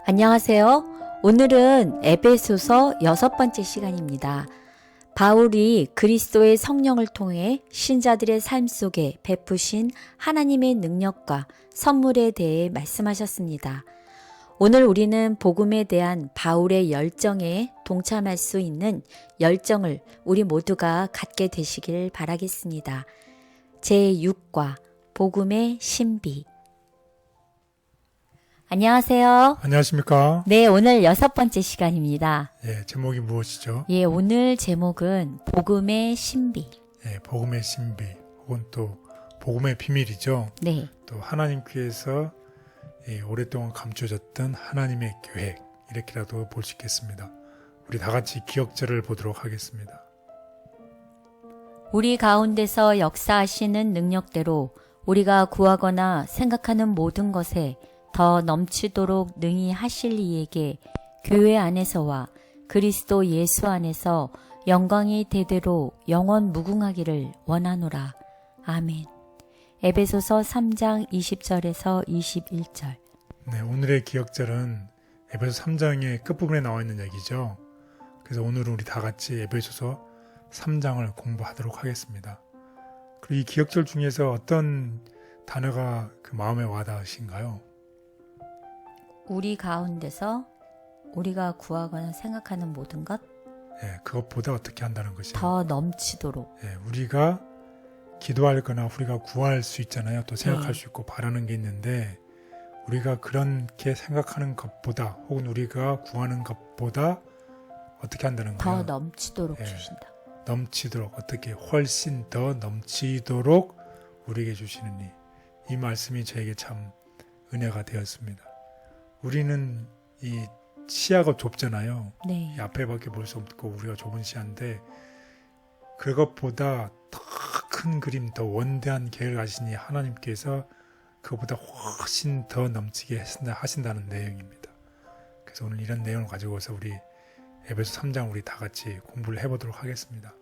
안녕하세요. 오늘은 에베소서 6번째 시간입니다. 바울이 그리스도의 성령을 통해 신자들의 삶 속에 베푸신 하나님의 능력과 선물에 대해 말씀하셨습니다. 오늘 우리는 복음에 대한 바울의 열정에 동참할 수 있는 열정을 우리 모두가 갖게 되시길 바라겠습니다. 제6과 복음의 신비. 안녕하세요. 안녕하십니까? 네, 오늘 6번째 시간입니다. 제목이 무엇이죠? 오늘 제목은 복음의 신비. 복음의 신비, 혹은 또 복음의 비밀이죠. 네. 또 하나님께서 오랫동안 감춰졌던 하나님의 계획, 이렇게라도 볼 수 있겠습니다. 우리 다 같이 기억절을 보도록 하겠습니다. 우리 가운데서 역사하시는 능력대로 우리가 구하거나 생각하는 모든 것에 더 넘치도록 능히 하실 이에게 교회 안에서와 그리스도 예수 안에서 영광이 대대로 영원 무궁하기를 원하노라. 아멘. 에베소서 3장 20절에서 21절. 네, 오늘의 기억절은 에베소 3장의 끝부분에 나와 있는 얘기죠. 그래서 오늘은 우리 다 같이 에베소서 3장을 공부하도록 하겠습니다. 그리고 이 기억절 중에서 어떤 단어가 그 마음에 와닿으신가요? 우리 가운데서 우리가 구하거나 생각하는 모든 것 그것보다 어떻게 한다는 것이에요. 더 넘치도록. 우리가 기도하거나 우리가 구할 수 있잖아요. 또 생각할 수 있고 바라는 게 있는데, 우리가 그렇게 생각하는 것보다 혹은 우리가 구하는 것보다 어떻게 한다는 거예요. 더 넘치도록 주신다. 넘치도록, 어떻게 훨씬 더 넘치도록 우리에게 주시느니, 이 말씀이 저에게 참 은혜가 되었습니다. 우리는 이 시야가 좁잖아요. 네. 이 앞에밖에 볼 수 없고 우리가 좁은 시야인데, 그것보다 더 큰 그림, 더 원대한 계획을 가시니 하나님께서 그것보다 훨씬 더 넘치게 하신다는 내용입니다. 그래서 오늘 이런 내용을 가지고서 우리 에베소 3장 우리 다 같이 공부를 해보도록 하겠습니다.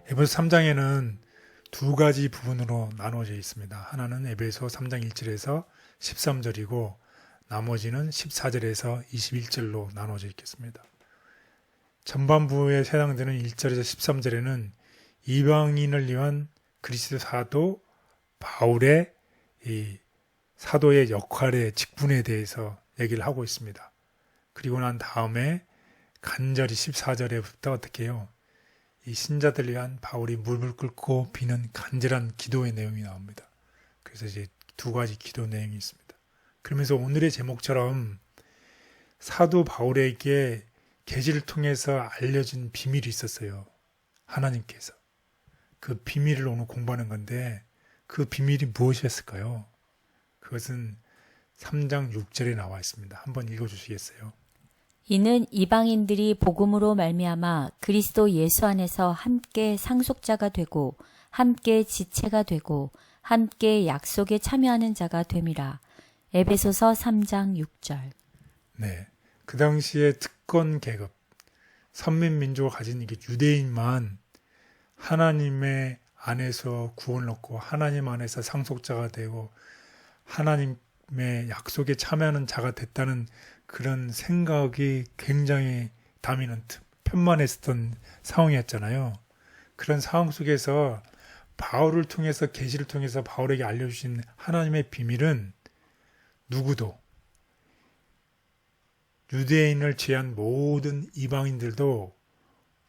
에베소 3장에는 두 가지 부분으로 나누어져 있습니다. 하나는 에베소 3장 1절에서 13절이고 나머지는 14절에서 21절로 나눠져 있겠습니다. 전반부에 해당되는 1절에서 13절에는 이방인을 위한 그리스도 사도 바울의 이 사도의 역할의 직분에 대해서 얘기를 하고 있습니다. 그리고 난 다음에 간절히 14절에부터 어떻게 해요? 이 신자들을 위한 바울이 물불 끓고 비는 간절한 기도의 내용이 나옵니다. 그래서 이제 두 가지 기도 내용이 있습니다. 그러면서 오늘의 제목처럼 사도 바울에게 계시를 통해서 알려진 비밀이 있었어요. 하나님께서. 그 비밀을 오늘 공부하는 건데, 그 비밀이 무엇이었을까요? 그것은 3장 6절에 나와 있습니다. 한번 읽어주시겠어요? 이는 이방인들이 복음으로 말미암아 그리스도 예수 안에서 함께 상속자가 되고 함께 지체가 되고 함께 약속에 참여하는 자가 됨이라. 에베소서 3장 6절. 네, 그 당시에 특권 계급, 선민민족을 가진 이게 유대인만 하나님의 안에서 구원을 얻고 하나님 안에서 상속자가 되고 하나님의 약속에 참여하는 자가 됐다는 그런 생각이 굉장히 다미넌트, 편만했었던 상황이었잖아요. 그런 상황 속에서 바울을 통해서, 계시를 통해서 바울에게 알려주신 하나님의 비밀은 누구도, 유대인을 제한 모든 이방인들도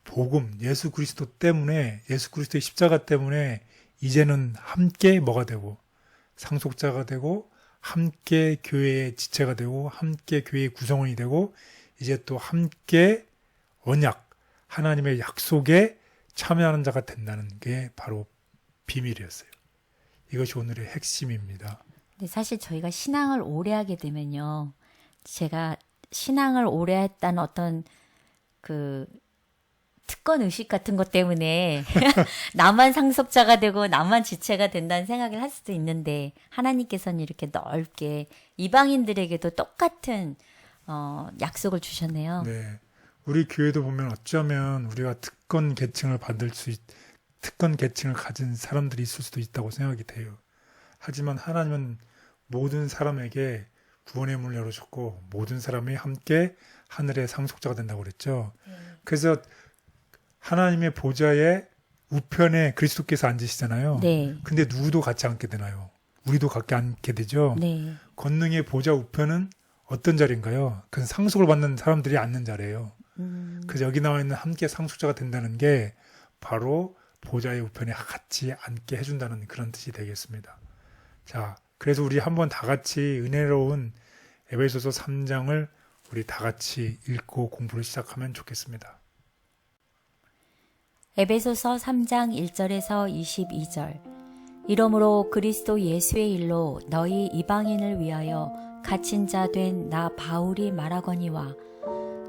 복음, 예수 그리스도 때문에, 예수 그리스도의 십자가 때문에 이제는 함께 뭐가 되고, 상속자가 되고, 함께 교회의 지체가 되고, 함께 교회의 구성원이 되고, 이제 또 함께 언약, 하나님의 약속에 참여하는 자가 된다는 게 바로 비밀이었어요. 이것이 오늘의 핵심입니다. 근데 사실 저희가 신앙을 오래 하게 되면요, 제가 신앙을 오래 했다는 어떤 그 특권 의식 같은 것 때문에 나만 상속자가 되고 나만 지체가 된다는 생각을 할 수도 있는데, 하나님께서는 이렇게 넓게 이방인들에게도 똑같은 약속을 주셨네요. 네, 우리 교회도 보면 어쩌면 우리가 특권 계층을 가진 사람들이 있을 수도 있다고 생각이 돼요. 하지만 하나님은 모든 사람에게 구원의 문을 열어줬고 모든 사람이 함께 하늘의 상속자가 된다고 그랬죠. 그래서 하나님의 보좌의 우편에 그리스도께서 앉으시잖아요. 네. 근데 누구도 같이 앉게 되나요? 우리도 같이 앉게 되죠. 네. 권능의 보좌 우편은 어떤 자리인가요? 그건 상속을 받는 사람들이 앉는 자리예요. 그래서 여기 나와 있는 함께 상속자가 된다는 게 바로 보좌의 우편에 같이 앉게 해준다는 그런 뜻이 되겠습니다. 자, 그래서 우리 한번 다 같이 은혜로운 에베소서 3장을 우리 다 같이 읽고 공부를 시작하면 좋겠습니다. 에베소서 3장 1절에서 22절. 이러므로 그리스도 예수의 일로 너희 이방인을 위하여 갇힌 자 된 나 바울이 말하거니와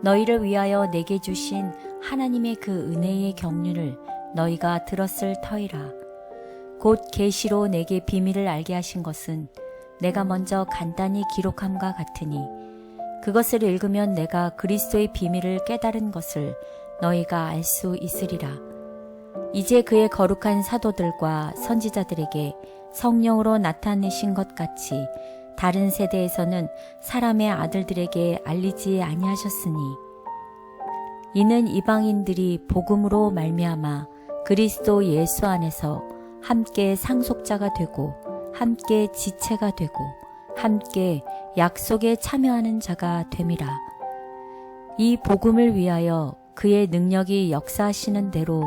너희를 위하여 내게 주신 하나님의 그 은혜의 경륜을 너희가 들었을 터이라. 곧 계시로 내게 비밀을 알게 하신 것은 내가 먼저 간단히 기록함과 같으니 그것을 읽으면 내가 그리스도의 비밀을 깨달은 것을 너희가 알 수 있으리라. 이제 그의 거룩한 사도들과 선지자들에게 성령으로 나타내신 것 같이 다른 세대에서는 사람의 아들들에게 알리지 아니하셨으니 이는 이방인들이 복음으로 말미암아 그리스도 예수 안에서 함께 상속자가 되고 함께 지체가 되고 함께 약속에 참여하는 자가 됨이라. 이 복음을 위하여 그의 능력이 역사하시는 대로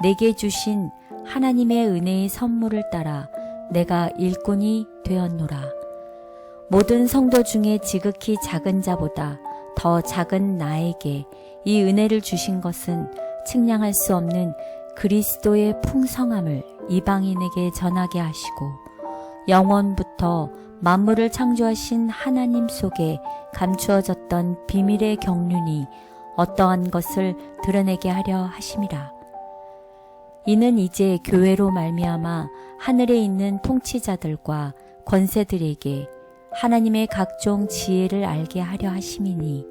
내게 주신 하나님의 은혜의 선물을 따라 내가 일꾼이 되었노라. 모든 성도 중에 지극히 작은 자보다 더 작은 나에게 이 은혜를 주신 것은 측량할 수 없는 그리스도의 풍성함을 이방인에게 전하게 하시고 영원부터 만물을 창조하신 하나님 속에 감추어졌던 비밀의 경륜이 어떠한 것을 드러내게 하려 하심이라. 이는 이제 교회로 말미암아 하늘에 있는 통치자들과 권세들에게 하나님의 각종 지혜를 알게 하려 하심이니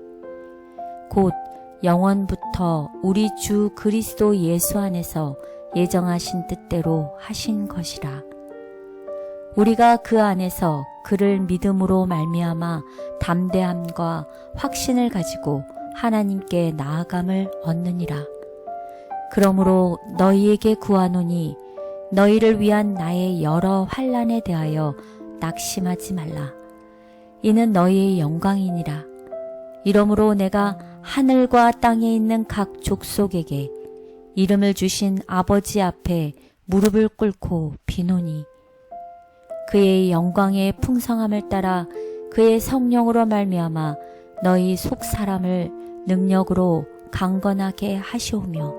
곧 영원부터 우리 주 그리스도 예수 안에서 예정하신 뜻대로 하신 것이라. 우리가 그 안에서 그를 믿음으로 말미암아 담대함과 확신을 가지고 하나님께 나아감을 얻느니라. 그러므로 너희에게 구하노니 너희를 위한 나의 여러 환난에 대하여 낙심하지 말라. 이는 너희의 영광이니라. 이러므로 내가 하늘과 땅에 있는 각 족속에게 이름을 주신 아버지 앞에 무릎을 꿇고 비노니 그의 영광의 풍성함을 따라 그의 성령으로 말미암아 너희 속 사람을 능력으로 강건하게 하시오며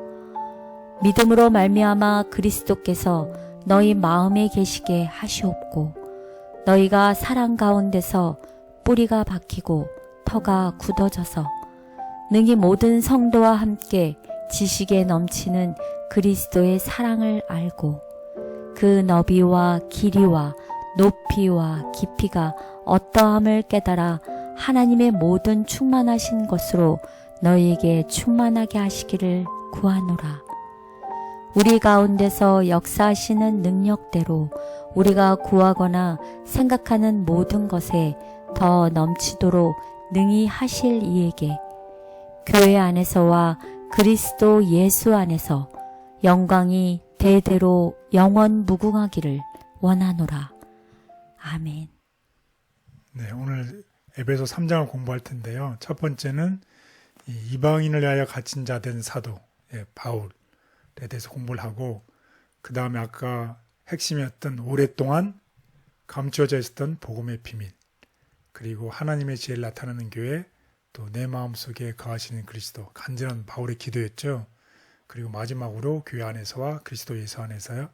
믿음으로 말미암아 그리스도께서 너희 마음에 계시게 하시옵고 너희가 사랑 가운데서 뿌리가 박히고 터가 굳어져서 능히 모든 성도와 함께 지식에 넘치는 그리스도의 사랑을 알고 그 너비와 길이와 높이와 깊이가 어떠함을 깨달아 하나님의 모든 충만하신 것으로 너희에게 충만하게 하시기를 구하노라. 우리 가운데서 역사하시는 능력대로 우리가 구하거나 생각하는 모든 것에 더 넘치도록 능히 하실 이에게 교회 안에서와 그리스도 예수 안에서 영광이 대대로 영원 무궁하기를 원하노라. 아멘. 네, 오늘 에베소 3장을 공부할 텐데요. 첫 번째는 이방인을 위하여 갇힌 자 된 사도 바울에 대해서 공부를 하고 그 다음에 아까 핵심이었던 오랫동안 감추어져 있었던 복음의 비밀 그리고 하나님의 지혜를 나타내는 교회 또 내 마음속에 거하시는 그리스도 간절한 바울의 기도였죠. 그리고 마지막으로 교회 안에서와 그리스도 예수 안에서요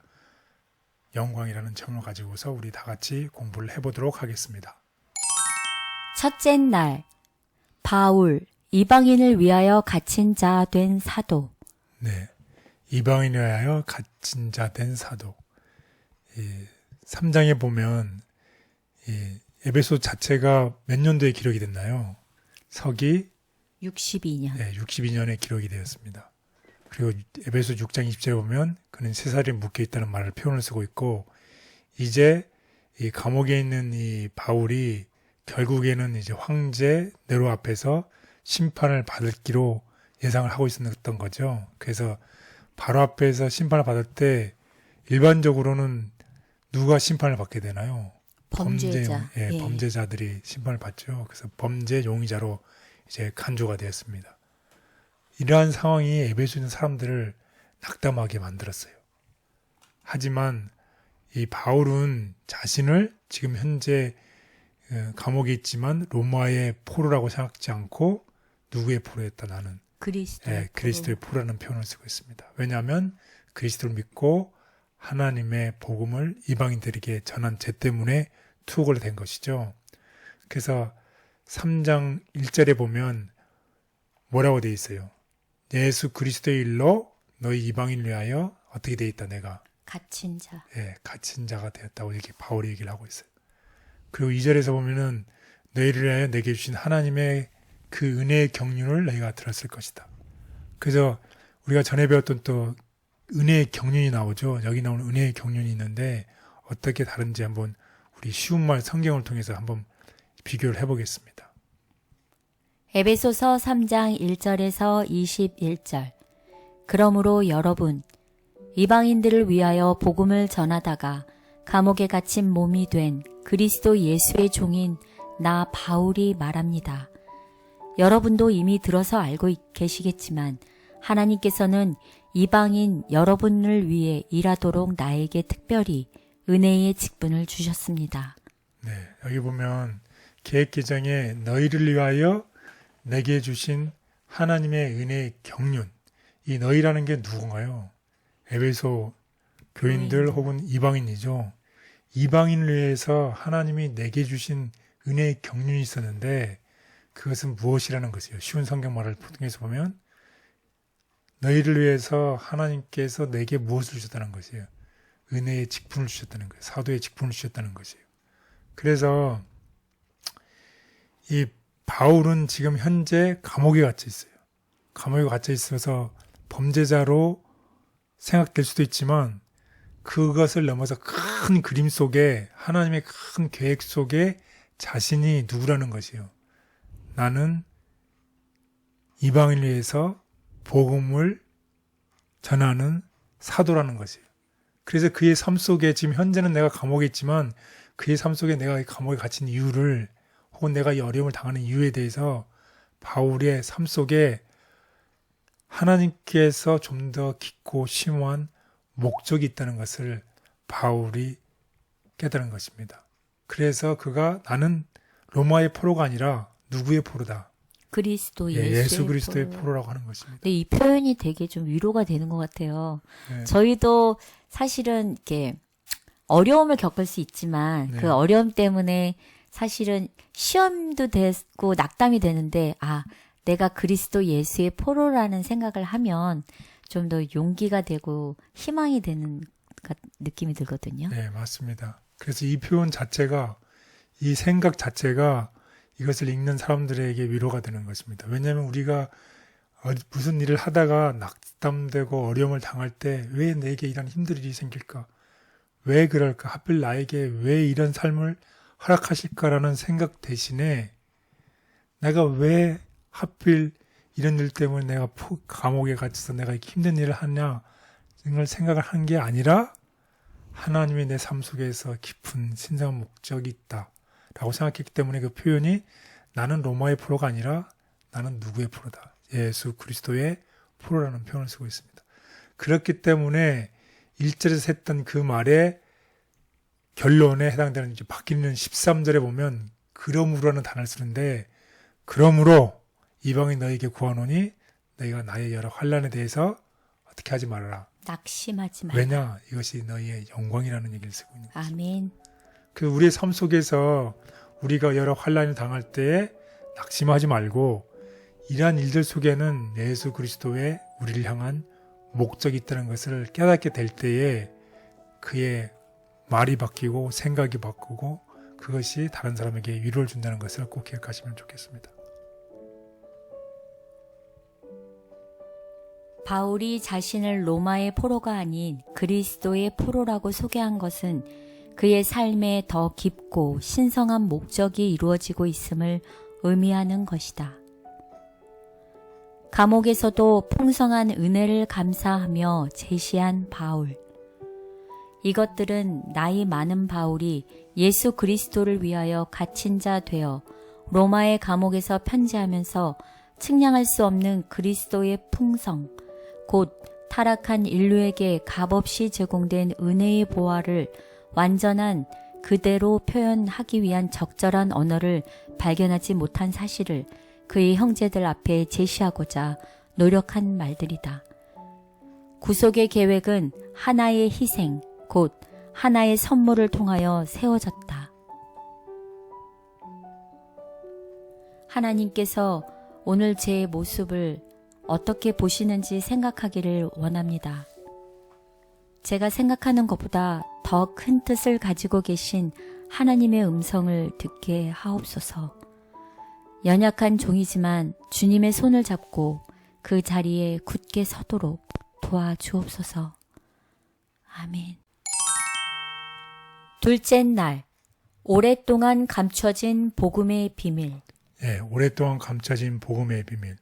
영광이라는 점을 가지고서 우리 다 같이 공부를 해보도록 하겠습니다. 첫째 날 바울 이방인을 위하여 갇힌 자 된 사도. 네, 이방인을 위하여 갇힌 자 된 사도. 3장에 보면 에베소 자체가 몇 년도에 기록이 됐나요? 서기 62년. 네, 62년에 기록이 되었습니다. 그리고 에베소 6장 20절에 보면 그는 세 살이 묶여 있다는 말을 표현을 쓰고 있고 이제 이 감옥에 있는 이 바울이 결국에는 이제 황제 네로 앞에서 심판을 받기로 예상을 하고 있었던 거죠. 그래서 바로 앞에서 심판을 받을 때 일반적으로는 누가 심판을 받게 되나요? 범죄자. 예. 범죄자들이 심판을 받죠. 그래서 범죄 용의자로 이제 간주가 되었습니다. 이러한 상황이 에베소에 있는 사람들을 낙담하게 만들었어요. 하지만 이 바울은 자신을 지금 현재 감옥에 있지만 로마의 포로라고 생각지 않고 누구의 포로였다 나는 그리스도의 포로라는 표현을 쓰고 있습니다. 왜냐하면 그리스도를 믿고 하나님의 복음을 이방인들에게 전한 죄 때문에 투옥을 된 것이죠. 그래서 3장 1절에 보면 뭐라고 되어 있어요? 예수 그리스도의 일로 너희 이방인을 위하여 어떻게 되어 있다 내가 갇힌 자. 갇힌 자가 되었다고 이렇게 바울이 얘기를 하고 있어요. 그리고 2절에서 보면은 너희를 위하여 내게 주신 하나님의 그 은혜의 경륜을 너희가 들었을 것이다. 그래서 우리가 전에 배웠던 또 은혜의 경륜이 나오죠. 여기 나오는 은혜의 경륜이 있는데 어떻게 다른지 한번 우리 쉬운 말 성경을 통해서 한번 비교를 해보겠습니다. 에베소서 3장 1절에서 21절. 그러므로 여러분, 이방인들을 위하여 복음을 전하다가 감옥에 갇힌 몸이 된 그리스도 예수의 종인 나 바울이 말합니다. 여러분도 이미 들어서 알고 계시겠지만 하나님께서는 이방인 여러분을 위해 일하도록 나에게 특별히 은혜의 직분을 주셨습니다. 네, 여기 보면 계획개정에 너희를 위하여 내게 주신 하나님의 은혜의 경륜. 이 너희라는 게 누군가요? 에베소 교인들 혹은 이방인이죠. 이방인을 위해서 하나님이 내게 주신 은혜의 경륜이 있었는데 그것은 무엇이라는 것이에요. 쉬운 성경 말을 통해서 보면 너희를 위해서 하나님께서 내게 무엇을 주셨다는 것이에요. 은혜의 직분을 주셨다는 거예요. 사도의 직분을 주셨다는 것이에요. 그래서 이 바울은 지금 현재 감옥에 갇혀 있어요. 감옥에 갇혀 있어서 범죄자로 생각될 수도 있지만 그것을 넘어서 큰 그림 속에 하나님의 큰 계획 속에 자신이 누구라는 것이에요. 나는 이방인을 위해서 복음을 전하는 사도라는 것이에요. 그래서 그의 삶 속에 지금 현재는 내가 감옥에 있지만 그의 삶 속에 내가 감옥에 갇힌 이유를 혹은 내가 이 어려움을 당하는 이유에 대해서 바울의 삶 속에 하나님께서 좀 더 깊고 심오한 목적이 있다는 것을 바울이 깨달은 것입니다. 그래서 그가 나는 로마의 포로가 아니라 누구의 포로다? 그리스도 예수 그리스도의 포로라고 하는 것입니다. 이 표현이 되게 좀 위로가 되는 것 같아요. 네. 저희도 사실은 이렇게 어려움을 겪을 수 있지만 그 어려움 때문에 사실은 시험도 되고 낙담이 되는데 내가 그리스도 예수의 포로라는 생각을 하면 좀 더 용기가 되고 희망이 되는 느낌이 들거든요. 네, 맞습니다. 그래서 이 표현 자체가 이 생각 자체가 이것을 읽는 사람들에게 위로가 되는 것입니다. 왜냐하면 우리가 무슨 일을 하다가 낙담되고 어려움을 당할 때 왜 내게 이런 힘든 일이 생길까? 왜 그럴까? 하필 나에게 왜 이런 삶을 허락하실까라는 생각 대신에 내가 왜 하필 이런 일 때문에 내가 감옥에 갇혀서 내가 이렇게 힘든 일을 하냐 이걸 생각을 한 게 아니라 하나님의 내 삶 속에서 깊은 신성한 목적이 있다라고 생각했기 때문에 그 표현이 나는 로마의 포로가 아니라 나는 누구의 포로다. 예수 그리스도의 포로라는 표현을 쓰고 있습니다. 그렇기 때문에 1절에서 했던 그 말의 결론에 해당되는 이제 바뀌는 13절에 보면 그러므로라는 단어를 쓰는데 그러므로 이방인 너희에게 구하노니 너희가 나의 여러 환난에 대해서 어떻게 하지 말아라. 낙심하지 말라. 왜냐? 이것이 너희의 영광이라는 얘기를 쓰고 있는 거죠. 아멘. 그 우리의 삶 속에서 우리가 여러 환난을 당할 때 낙심하지 말고 이러한 일들 속에는 예수 그리스도의 우리를 향한 목적이 있다는 것을 깨닫게 될 때에 그의 말이 바뀌고 생각이 바꾸고 그것이 다른 사람에게 위로를 준다는 것을 꼭 기억하시면 좋겠습니다. 바울이 자신을 로마의 포로가 아닌 그리스도의 포로라고 소개한 것은 그의 삶에 더 깊고 신성한 목적이 이루어지고 있음을 의미하는 것이다. 감옥에서도 풍성한 은혜를 감사하며 제시한 바울. 이것들은 나이 많은 바울이 예수 그리스도를 위하여 갇힌 자 되어 로마의 감옥에서 편지하면서 측량할 수 없는 그리스도의 풍성, 곧 타락한 인류에게 값없이 제공된 은혜의 보화를 완전한 그대로 표현하기 위한 적절한 언어를 발견하지 못한 사실을 그의 형제들 앞에 제시하고자 노력한 말들이다. 구속의 계획은 하나의 희생, 곧 하나의 선물을 통하여 세워졌다. 하나님께서 오늘 제 모습을 어떻게 보시는지 생각하기를 원합니다. 제가 생각하는 것보다 더 큰 뜻을 가지고 계신 하나님의 음성을 듣게 하옵소서. 연약한 종이지만 주님의 손을 잡고 그 자리에 굳게 서도록 도와주옵소서. 아멘. 둘째 날, 오랫동안 감춰진 복음의 비밀. 예, 오랫동안 감춰진 복음의 비밀.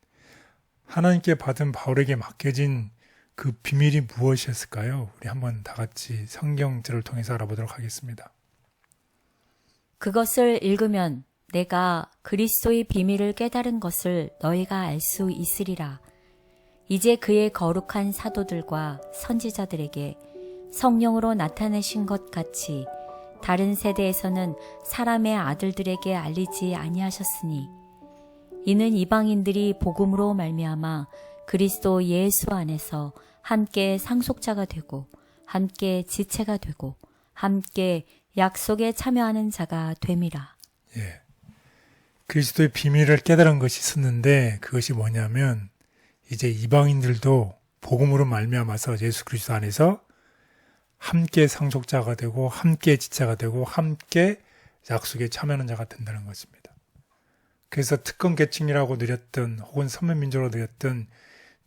하나님께 받은 바울에게 맡겨진 그 비밀이 무엇이었을까요? 우리 한번 다 같이 성경들을 통해서 알아보도록 하겠습니다. 그것을 읽으면 내가 그리스도의 비밀을 깨달은 것을 너희가 알 수 있으리라. 이제 그의 거룩한 사도들과 선지자들에게 성령으로 나타내신 것 같이 다른 세대에서는 사람의 아들들에게 알리지 아니하셨으니 이는 이방인들이 복음으로 말미암아 그리스도 예수 안에서 함께 상속자가 되고 함께 지체가 되고 함께 약속에 참여하는 자가 됨이라. 예. 그리스도의 비밀을 깨달은 것이 있었는데 그것이 뭐냐면 이제 이방인들도 복음으로 말미암아서 예수 그리스도 안에서 함께 상속자가 되고 함께 지체가 되고 함께 약속에 참여하는 자가 된다는 것입니다. 그래서 특권 계층이라고 느렸던 혹은 선민민족으로 느렸던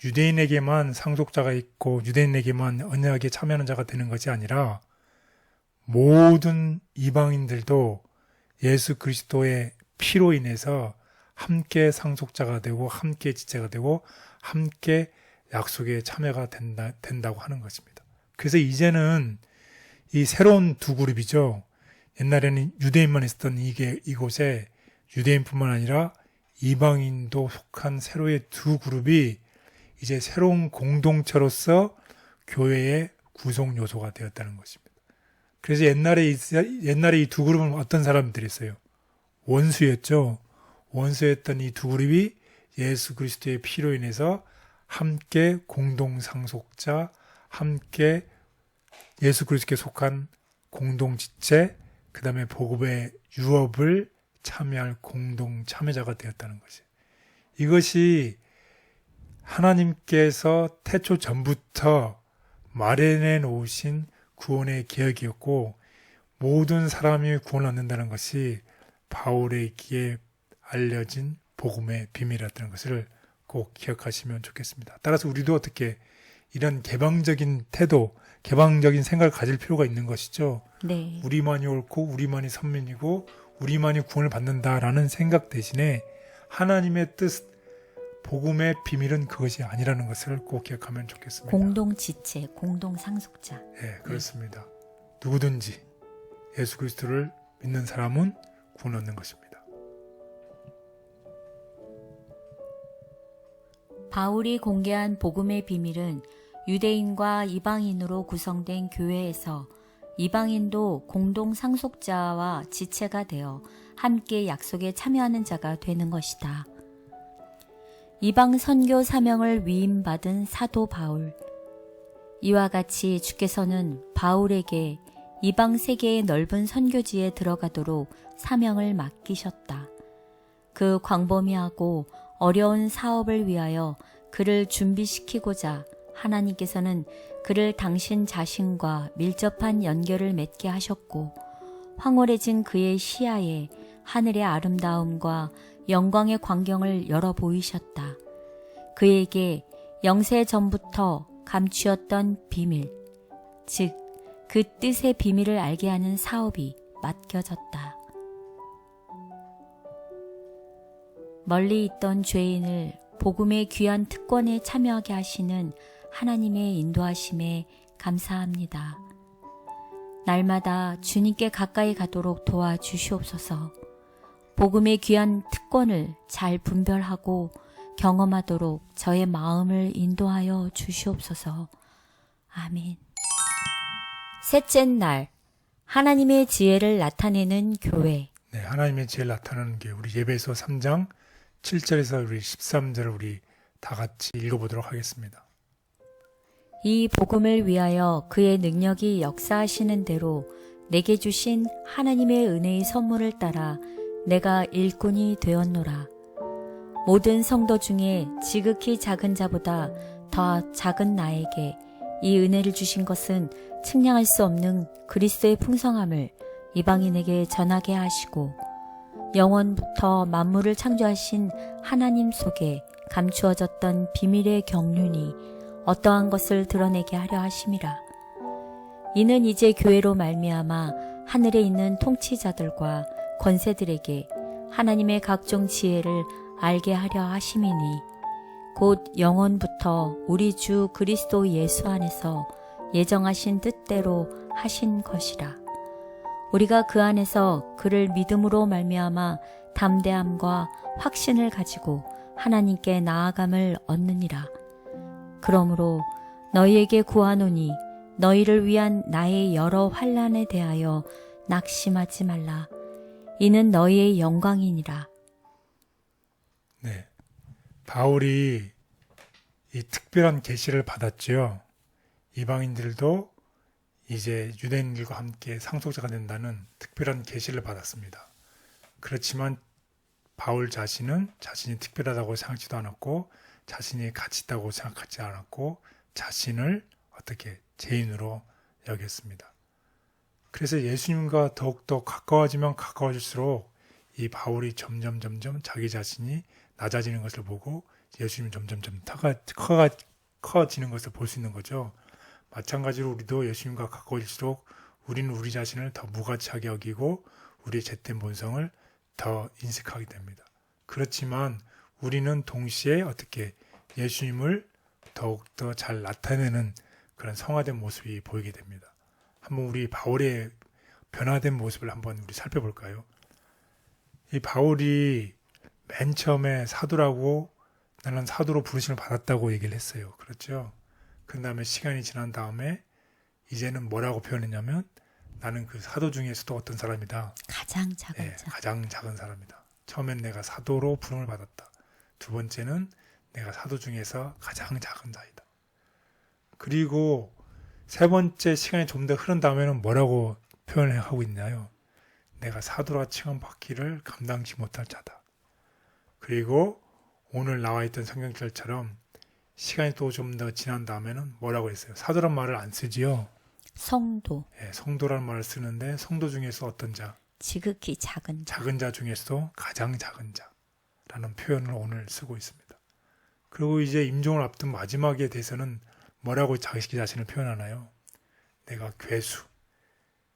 유대인에게만 상속자가 있고 유대인에게만 언약에 참여하는 자가 되는 것이 아니라 모든 이방인들도 예수 그리스도의 피로 인해서 함께 상속자가 되고 함께 지체가 되고 함께 약속에 참여가 된다고 하는 것입니다. 그래서 이제는 이 새로운 두 그룹이죠. 옛날에는 유대인만 있었던 이곳에 유대인뿐만 아니라 이방인도 속한 새로의 두 그룹이 이제 새로운 공동체로서 교회의 구성 요소가 되었다는 것입니다. 그래서 옛날에 이 두 그룹은 어떤 사람들이었어요? 원수였죠. 원수였던 이 두 그룹이 예수 그리스도의 피로 인해서 함께 공동 상속자, 함께 예수 그리스도께 속한 공동 지체, 그 다음에 복음의 유업을 참여할 공동 참여자가 되었다는 것이에요. 이것이 하나님께서 태초 전부터 마련해 놓으신 구원의 계획이었고 모든 사람이 구원을 얻는다는 것이 바울에게 알려진 복음의 비밀이었다는 것을 꼭 기억하시면 좋겠습니다. 따라서 우리도 어떻게 이런 개방적인 태도, 개방적인 생각을 가질 필요가 있는 것이죠. 네. 우리만이 옳고 우리만이 선민이고 우리만이 구원을 받는다라는 생각 대신에 하나님의 뜻, 복음의 비밀은 그것이 아니라는 것을 꼭 기억하면 좋겠습니다. 공동 지체, 공동 상속자. 네, 그렇습니다. 누구든지 예수 그리스도를 믿는 사람은 구원 얻는 것입니다. 바울이 공개한 복음의 비밀은 유대인과 이방인으로 구성된 교회에서 이방인도 공동 상속자와 지체가 되어 함께 약속에 참여하는 자가 되는 것이다. 이방 선교 사명을 위임받은 사도 바울. 이와 같이 주께서는 바울에게 이방 세계의 넓은 선교지에 들어가도록 사명을 맡기셨다. 그 광범위하고 어려운 사업을 위하여 그를 준비시키고자 하나님께서는 그를 당신 자신과 밀접한 연결을 맺게 하셨고 황홀해진 그의 시야에 하늘의 아름다움과 영광의 광경을 열어 보이셨다. 그에게 영세 전부터 감추었던 비밀, 즉 그 뜻의 비밀을 알게 하는 사업이 맡겨졌다. 멀리 있던 죄인을 복음의 귀한 특권에 참여하게 하시는 하나님의 인도하심에 감사합니다. 날마다 주님께 가까이 가도록 도와주시옵소서. 복음의 귀한 특권을 잘 분별하고 경험하도록 저의 마음을 인도하여 주시옵소서. 아멘. 셋째 날, 하나님의 지혜를 나타내는 교회. 네, 하나님의 지혜를 나타내는 게 우리 예배서 3장 7절에서 우리 13절을 우리 다 같이 읽어보도록 하겠습니다. 이 복음을 위하여 그의 능력이 역사하시는 대로 내게 주신 하나님의 은혜의 선물을 따라 내가 일꾼이 되었노라. 모든 성도 중에 지극히 작은 자보다 더 작은 나에게 이 은혜를 주신 것은 측량할 수 없는 그리스도의 풍성함을 이방인에게 전하게 하시고 영원부터 만물을 창조하신 하나님 속에 감추어졌던 비밀의 경륜이 어떠한 것을 드러내게 하려 하심이라. 이는 이제 교회로 말미암아 하늘에 있는 통치자들과 권세들에게 하나님의 각종 지혜를 알게 하려 하심이니 곧 영원부터 우리 주 그리스도 예수 안에서 예정하신 뜻대로 하신 것이라. 우리가 그 안에서 그를 믿음으로 말미암아 담대함과 확신을 가지고 하나님께 나아감을 얻느니라. 그러므로 너희에게 구하노니 너희를 위한 나의 여러 환난에 대하여 낙심하지 말라. 이는 너희의 영광이니라. 네, 바울이 이 특별한 계시를 받았죠. 이방인들도 이제 유대인들과 함께 상속자가 된다는 특별한 계시를 받았습니다. 그렇지만 바울 자신은 자신이 특별하다고 생각지도 않았고 자신이 가치 있다고 생각하지 않았고 자신을 어떻게 죄인으로 여겼습니다. 그래서 예수님과 더욱더 가까워지면 가까워질수록 이 바울이 점점 자기 자신이 낮아지는 것을 보고 예수님이 점점 커지는 것을 볼 수 있는 거죠. 마찬가지로 우리도 예수님과 가까워질수록 우리는 우리 자신을 더 무가치하게 여기고 우리의 잿된 본성을 더 인식하게 됩니다. 그렇지만 우리는 동시에 어떻게 예수님을 더욱더 잘 나타내는 그런 성화된 모습이 보이게 됩니다. 한번 우리 바울의 변화된 모습을 한번 우리 살펴볼까요? 이 바울이 맨 처음에 사도라고 나는 사도로 부르심을 받았다고 얘기를 했어요. 그렇죠? 그 다음에 시간이 지난 다음에 이제는 뭐라고 표현했냐면 나는 그 사도 중에서도 어떤 사람이다. 가장 작은 자. 가장 작은 사람이다. 처음엔 내가 사도로 부름을 받았다. 두 번째는 내가 사도 중에서 가장 작은 자이다. 그리고 세 번째 시간이 좀 더 흐른 다음에는 뭐라고 표현을 하고 있나요? 내가 사도라 칭함받기를 감당치 못할 자다. 그리고 오늘 나와 있던 성경절처럼 시간이 또 좀 더 지난 다음에는 뭐라고 했어요? 사도란 말을 안 쓰지요. 성도. 성도라는 말을 쓰는데 성도 중에서 어떤 자? 지극히 작은 자. 작은 자 중에서도 가장 작은 자라는 표현을 오늘 쓰고 있습니다. 그리고 이제 임종을 앞둔 마지막에 대해서는 뭐라고 자기 자신을 표현하나요? 내가 괴수,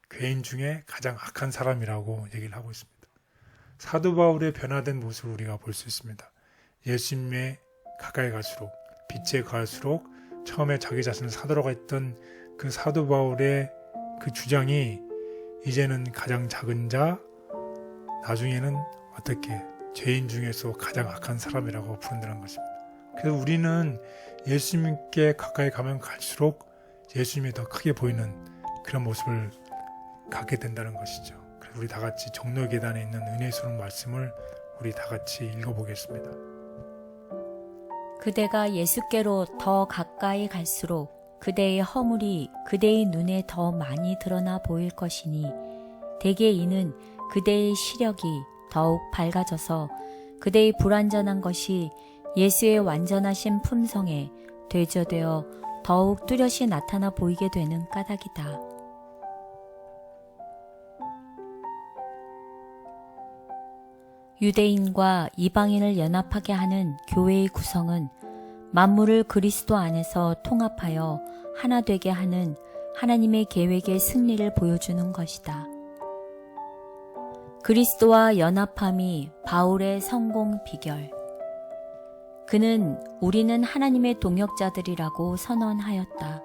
괴인 중에 가장 악한 사람이라고 얘기를 하고 있습니다. 사도 바울의 변화된 모습을 우리가 볼 수 있습니다. 예수님에 가까이 갈수록, 빛에 갈수록 처음에 자기 자신을 사도라고 했던 그 사도 바울의 그 주장이 이제는 가장 작은 자, 나중에는 어떻게 죄인 중에서 가장 악한 사람이라고 부른다는 것입니다. 그래서 우리는 예수님께 가까이 가면 갈수록 예수님이 더 크게 보이는 그런 모습을 갖게 된다는 것이죠. 그래서 우리 다 같이 정로 계단에 있는 은혜스러운 말씀을 우리 다 같이 읽어보겠습니다. 그대가 예수께로 더 가까이 갈수록 그대의 허물이 그대의 눈에 더 많이 드러나 보일 것이니 대개 이는 그대의 시력이 더욱 밝아져서 그대의 불완전한 것이 예수의 완전하신 품성에 대조되어 더욱 뚜렷이 나타나 보이게 되는 까닭이다. 유대인과 이방인을 연합하게 하는 교회의 구성은 만물을 그리스도 안에서 통합하여 하나 되게 하는 하나님의 계획의 승리를 보여주는 것이다. 그리스도와 연합함이 바울의 성공 비결. 그는 우리는 하나님의 동역자들이라고 선언하였다.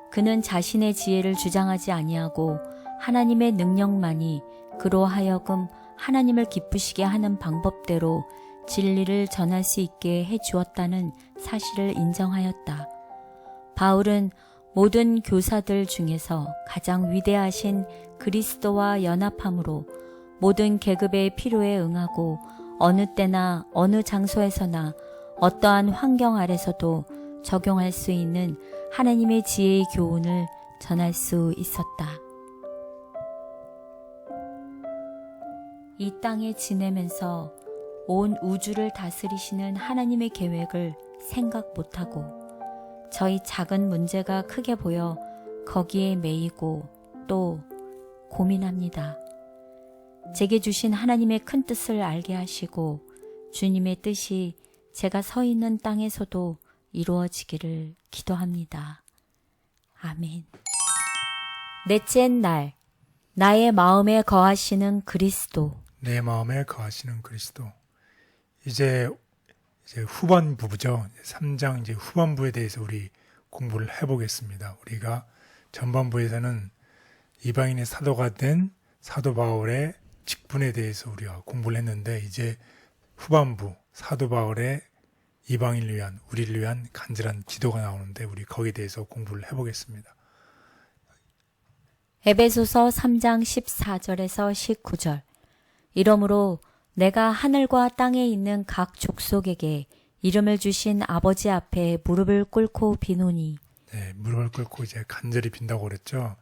그는 자신의 지혜를 주장하지 아니하고 하나님의 능력만이 그로 하여금 하나님을 기쁘시게 하는 방법대로 진리를 전할 수 있게 해주었다는 사실을 인정하였다. 바울은 모든 교사들 중에서 가장 위대하신 그리스도와 연합함으로 모든 계급의 필요에 응하고 어느 때나 어느 장소에서나 어떠한 환경 아래서도 적용할 수 있는 하나님의 지혜의 교훈을 전할 수 있었다. 이 땅에 지내면서 온 우주를 다스리시는 하나님의 계획을 생각 못하고 저희 작은 문제가 크게 보여 거기에 매이고 또 고민합니다. 제게 주신 하나님의 큰 뜻을 알게 하시고 주님의 뜻이 제가 서 있는 땅에서도 이루어지기를 기도합니다. 아멘. 넷째 날, 나의 마음에 거하시는 그리스도. 내 마음에 거하시는 그리스도. 이제 후반부죠. 3장 이제 후반부에 대해서 우리 공부를 해보겠습니다. 우리가 전반부에서는 이방인의 사도가 된 사도 바울의 직분에 대해서 우리가 공부를 했는데, 이제 후반부 사도 바울의 이방인을 위한, 우리를 위한 간절한 기도가 나오는데 우리 거기에 대해서 공부를 해보겠습니다. 에베소서 3장 14절에서 19절. 이러므로 내가 하늘과 땅에 있는 각 족속에게 이름을 주신 아버지 앞에 무릎을 꿇고 비노니. 네, 무릎을 꿇고 이제 간절히 빈다고 그랬죠.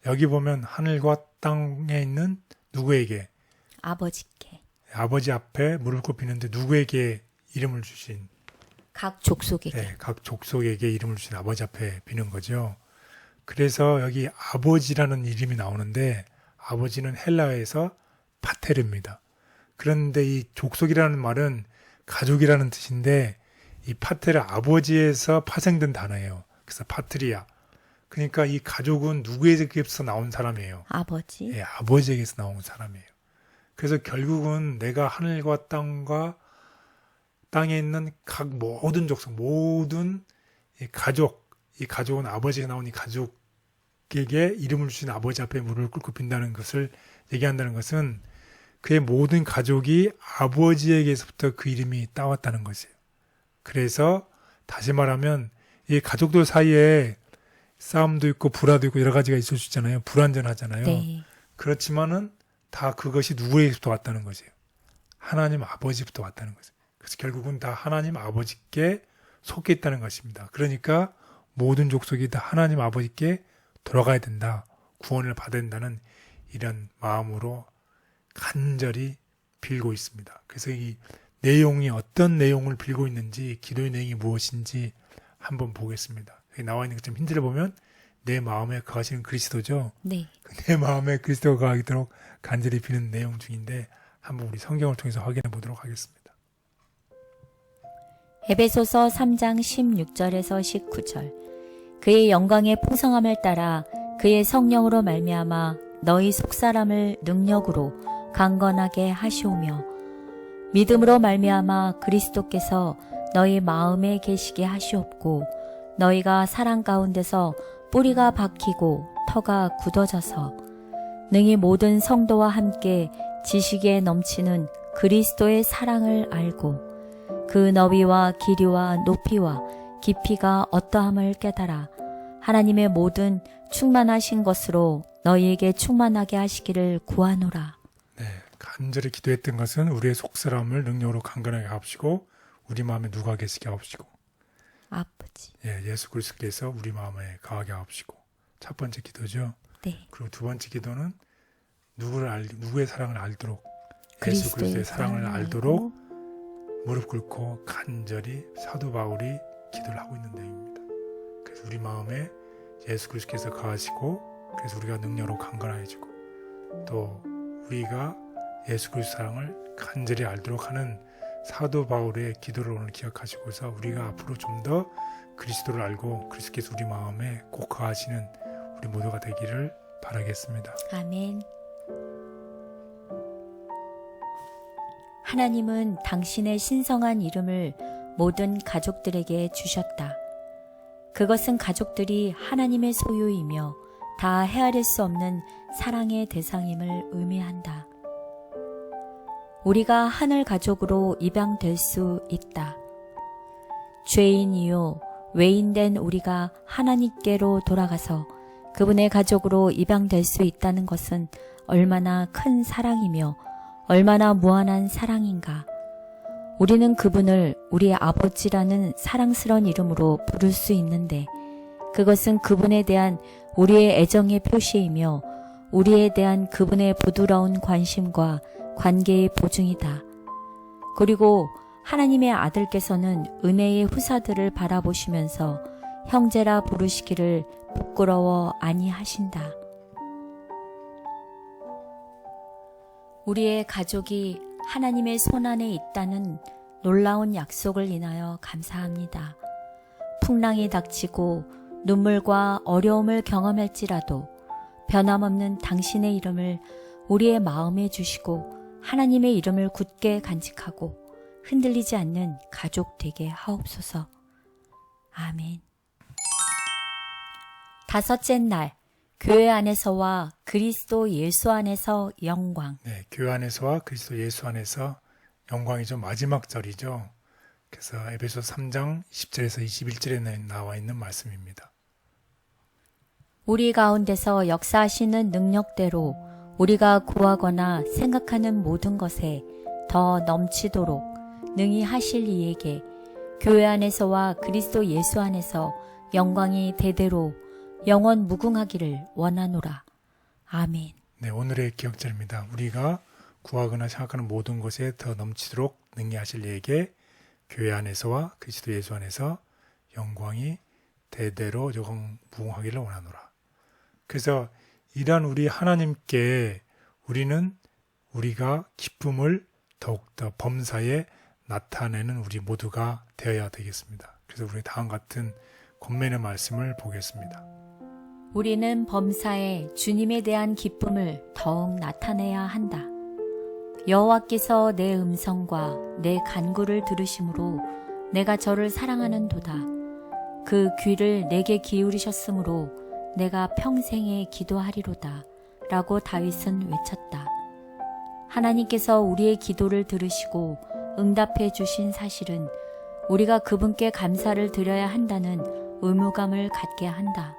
여기 보면 하늘과 땅에 있는 누구에게? 아버지께. 아버지 앞에 무릎을 꿇고 비는데 누구에게 이름을 주신? 각 족속에게. 네, 각 족속에게 이름을 주신 아버지 앞에 비는 거죠. 그래서 여기 아버지라는 이름이 나오는데 아버지는 헬라어에서 파테르입니다. 그런데 이 족속이라는 말은 가족이라는 뜻인데 이 파테르 아버지에서 파생된 단어예요. 그래서 파트리아. 그러니까 이 가족은 누구에게서 나온 사람이에요? 아버지. 예, 아버지에게서 나온 사람이에요. 그래서 결국은 내가 하늘과 땅에 있는 각 모든 족속, 모든 이 가족은 아버지가 나온 이 가족에게 이름을 주신 아버지 앞에 무릎을 꿇고 빈다는 것을 얘기한다는 것은 그의 모든 가족이 아버지에게서부터 그 이름이 따왔다는 것이에요. 그래서 다시 말하면 이 가족들 사이에 싸움도 있고 불화도 있고 여러 가지가 있을 수 있잖아요. 불완전하잖아요. 네. 그렇지만은 다 그것이 누구에게서부터 왔다는 거죠. 하나님 아버지부터 왔다는 거죠. 그래서 결국은 다 하나님 아버지께 속해 있다는 것입니다. 그러니까 모든 족속이 다 하나님 아버지께 돌아가야 된다. 구원을 받아야 된다는 이런 마음으로 간절히 빌고 있습니다. 그래서 이 내용이 어떤 내용을 빌고 있는지, 기도의 내용이 무엇인지 한번 보겠습니다. 여기 나와 있는 것 좀 힌트를 보면 내 마음에 거하시는 그리스도죠. 네. 내 마음에 그리스도가 거하도록 간절히 비는 내용 중인데 한번 우리 성경을 통해서 확인해 보도록 하겠습니다. 에베소서 3장 16절에서 19절. 그의 영광의 풍성함을 따라 그의 성령으로 말미암아 너희 속사람을 능력으로 강건하게 하시오며 믿음으로 말미암아 그리스도께서 너희 마음에 계시게 하시옵고 너희가 사랑 가운데서 뿌리가 박히고 터가 굳어져서 능히 모든 성도와 함께 지식에 넘치는 그리스도의 사랑을 알고 그 너비와 길이와 높이와 깊이가 어떠함을 깨달아 하나님의 모든 충만하신 것으로 너희에게 충만하게 하시기를 구하노라. 네, 간절히 기도했던 것은 우리의 속사람을 능력으로 강건하게 하옵시고 우리 마음에 누가 계시게 하옵시고 아버지. 예, 예수 그리스도께서 우리 마음에 거하게 하옵시고 첫 번째 기도죠. 네. 그리고 두 번째 기도는 누구의 사랑을 알도록 예수 그리스도의 그리스도의 사랑을 알도록 알고 무릎 꿇고 간절히 사도 바울이 기도를 하고 있는 내용입니다. 그래서 우리 마음에 예수 그리스도께서 거하시고 그래서 우리가 능력으로 강건해지고 또 우리가 예수 그리스도 사랑을 간절히 알도록 하는 사도 바울의 기도를 오늘 기억하시고서 우리가 앞으로 좀 더 그리스도를 알고 그리스도께서 우리 마음에 꼭 거하시는 우리 모두가 되기를 바라겠습니다. 아멘. 하나님은 당신의 신성한 이름을 모든 가족들에게 주셨다. 그것은 가족들이 하나님의 소유이며 다 헤아릴 수 없는 사랑의 대상임을 의미한다. 우리가 하늘 가족으로 입양될 수 있다. 죄인이요 외인된 우리가 하나님께로 돌아가서 그분의 가족으로 입양될 수 있다는 것은 얼마나 큰 사랑이며 얼마나 무한한 사랑인가. 우리는 그분을 우리 아버지라는 사랑스러운 이름으로 부를 수 있는데 그것은 그분에 대한 우리의 애정의 표시이며 우리에 대한 그분의 부드러운 관심과 관계의 보증이다. 그리고 하나님의 아들께서는 은혜의 후사들을 바라보시면서 형제라 부르시기를 부끄러워 아니하신다. 우리의 가족이 하나님의 손안에 있다는 놀라운 약속을 인하여 감사합니다. 풍랑이 닥치고 눈물과 어려움을 경험할지라도 변함없는 당신의 이름을 우리의 마음에 주시고 하나님의 이름을 굳게 간직하고 흔들리지 않는 가족 되게 하옵소서. 아멘. 다섯째 날, 교회 안에서와 그리스도 예수 안에서 영광. 네, 교회 안에서와 그리스도 예수 안에서 영광이죠. 마지막 절이죠. 그래서 에베소 3장 10절에서 21절에 나와 있는 말씀입니다. 우리 가운데서 역사하시는 능력대로 우리가 구하거나 생각하는 모든 것에 더 넘치도록 능히 하실 이에게 교회 안에서와 그리스도 예수 안에서 영광이 대대로 영원 무궁하기를 원하노라. 아멘. 네, 오늘의 기억절입니다. 우리가 구하거나 생각하는 모든 것에 더 넘치도록 능히 하실 이에게 교회 안에서와 그리스도 예수 안에서 영광이 대대로 영원 무궁하기를 원하노라. 그래서 이러한 우리 하나님께 우리는 우리가 기쁨을 더욱더 범사에 나타내는 우리 모두가 되어야 되겠습니다. 그래서 우리 다음 같은 권면의 말씀을 보겠습니다. 우리는 범사에 주님에 대한 기쁨을 더욱 나타내야 한다. 여호와께서 내 음성과 내 간구를 들으심으로 내가 저를 사랑하는도다. 그 귀를 내게 기울이셨으므로 내가 평생에 기도하리로다. 라고 다윗은 외쳤다. 하나님께서 우리의 기도를 들으시고 응답해 주신 사실은 우리가 그분께 감사를 드려야 한다는 의무감을 갖게 한다.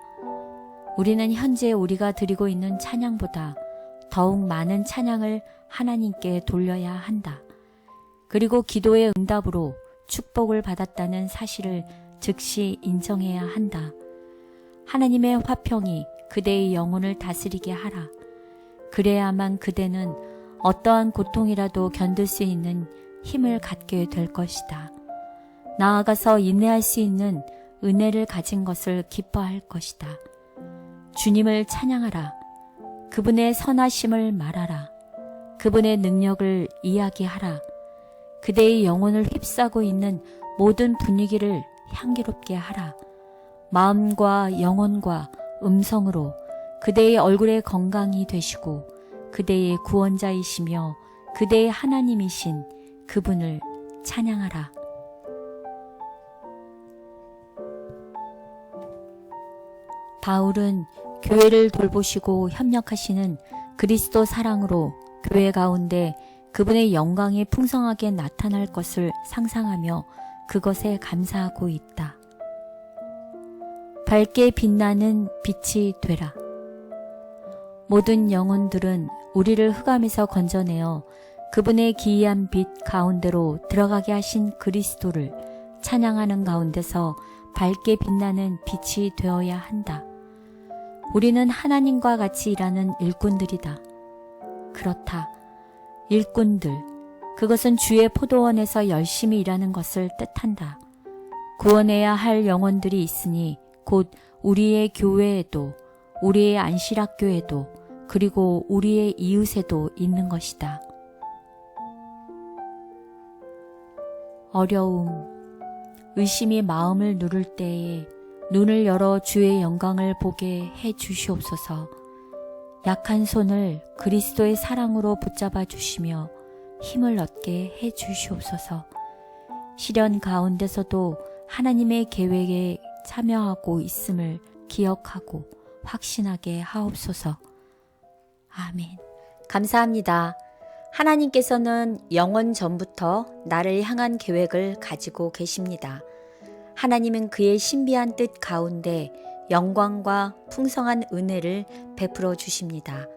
우리는 현재 우리가 드리고 있는 찬양보다 더욱 많은 찬양을 하나님께 돌려야 한다. 그리고 기도의 응답으로 축복을 받았다는 사실을 즉시 인정해야 한다. 하나님의 화평이 그대의 영혼을 다스리게 하라. 그래야만 그대는 어떠한 고통이라도 견딜 수 있는 힘을 갖게 될 것이다. 나아가서 인내할 수 있는 은혜를 가진 것을 기뻐할 것이다. 주님을 찬양하라. 그분의 선하심을 말하라. 그분의 능력을 이야기하라. 그대의 영혼을 휩싸고 있는 모든 분위기를 향기롭게 하라. 마음과 영혼과 음성으로 그대의 얼굴의 건강이 되시고 그대의 구원자이시며 그대의 하나님이신 그분을 찬양하라. 바울은 교회를 돌보시고 협력하시는 그리스도 사랑으로 교회 가운데 그분의 영광이 풍성하게 나타날 것을 상상하며 그것에 감사하고 있다. 밝게 빛나는 빛이 되라. 모든 영혼들은 우리를 흑암에서 건져내어 그분의 기이한 빛 가운데로 들어가게 하신 그리스도를 찬양하는 가운데서 밝게 빛나는 빛이 되어야 한다. 우리는 하나님과 같이 일하는 일꾼들이다. 그렇다. 일꾼들, 그것은 주의 포도원에서 열심히 일하는 것을 뜻한다. 구원해야 할 영혼들이 있으니 곧 우리의 교회에도 우리의 안식학교에도 그리고 우리의 이웃에도 있는 것이다. 어려움, 의심이 마음을 누를 때에 눈을 열어 주의 영광을 보게 해 주시옵소서. 약한 손을 그리스도의 사랑으로 붙잡아 주시며 힘을 얻게 해 주시옵소서. 시련 가운데서도 하나님의 계획에 참여하고 있음을 기억하고 확신하게 하옵소서. 아멘. 감사합니다. 하나님께서는 영원 전부터 나를 향한 계획을 가지고 계십니다. 하나님은 그의 신비한 뜻 가운데 영광과 풍성한 은혜를 베풀어 주십니다.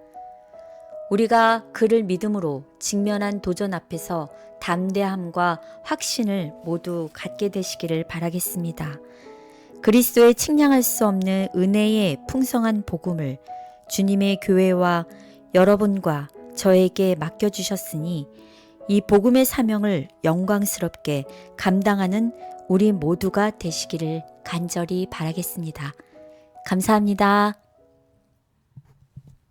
우리가 그를 믿음으로 직면한 도전 앞에서 담대함과 확신을 모두 갖게 되시기를 바라겠습니다. 그리스도의 측량할 수 없는 은혜의 풍성한 복음을 주님의 교회와 여러분과 저에게 맡겨주셨으니 이 복음의 사명을 영광스럽게 감당하는 우리 모두가 되시기를 간절히 바라겠습니다. 감사합니다.